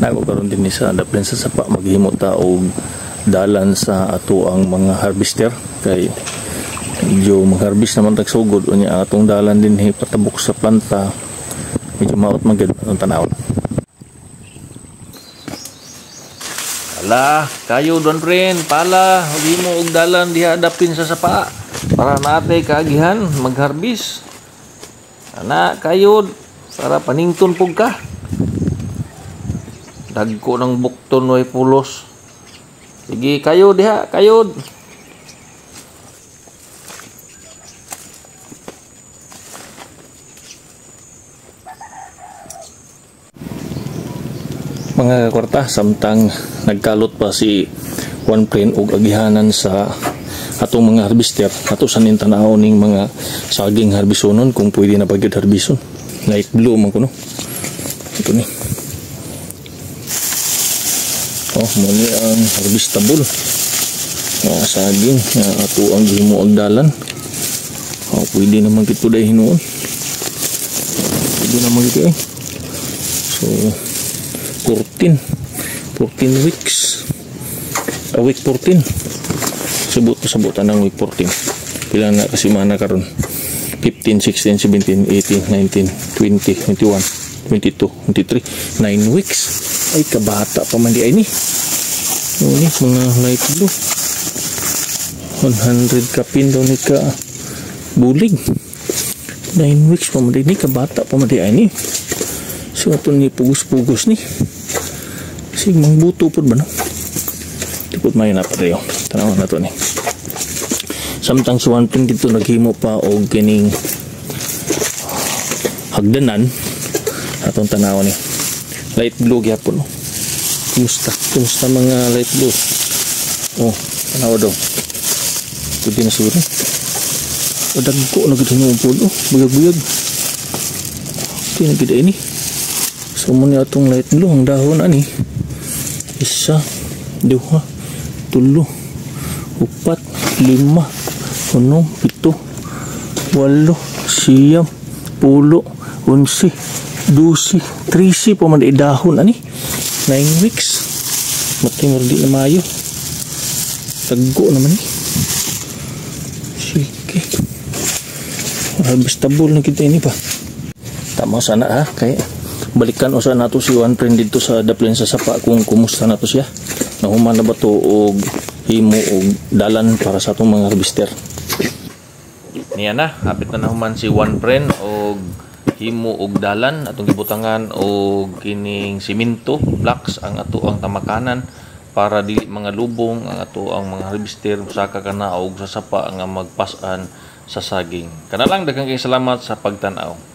Nago karon din ni sa daplin sa sapa maghimo ta og dalan sa ato ang mga harvester kay medyo mag-harvest naman tag sugod unya atong dalan din patabok sa planta medyo maot magid ang tanaw. Ala kayo don friend pala himo og dalan diha dapin sa sapa para natay kaagihan mag-harvest ana kayo para panington pug ka dagko ng bukton way pulos. Sige kayo diha kayo. Mga kakwarta, samtang nagkalot pa si Juan Prin og agihanan sa atong mga harvester ato sa nintanaw ning mga saging harbisonon kung pwede na pagyud harbison. Light blue man kuno. Ito ni. Oh, muli ang harvestable nga saging nga ato ang gihimo og dalan. Oh, pwede naman kito dai hinuon. Pwede naman kito eh. So 14 weeks. Week 14. Sabutan ng week 14. Pila na kasi mana karon? 15, 16, 17, 18, 19, 20, 21, 22, 23. 9 weeks. Ay kabata pa man di ay ni. Ini mga light blue. 100 kapin daw ni ka bulig. 9 weeks pa man di ni kabata pa man di ay ni. So ato ni pugos-pugos ni. Sig mangbuto pud ba no? Tipod may na pa dayo. Tanaw na to ni. Samtang si Juan Prin dito naghimo pa og kining hagdanan atong tanaw ni. Light blue gyapon no. Kumusta mga light blue? Oh, tanaw daw. Pwede na siguro. O dagko na gid hinuon pud oh, buyag-buyag. Tinagid ini. So muna atong light blue ang dahon ani. 1, 2, 3, 4, 5, 6, 7, 8, 9, 10, 11, 12, 13 pa man dahon ani. 9 weeks. Matimor di na mayo. Taggo naman ni. Sige. Harvestable na kita ini pa. Tama sana ha kay balikan usa nato si Juan Prin dito sa daplin sa sapa kung kumusta nato siya. Nahuman na ba to og himo og dalan para sa atong mga harvester. Niya na, hapit na nahuman si Juan Prin og himo og dalan atong gibutangan og kining simento blocks ang ato ang tamakanan para dili mga lubong ang ato ang mga harvester saka kana og sa sapa nga magpas-an sa saging. Kana lang daghang kay salamat sa pagtan-aw.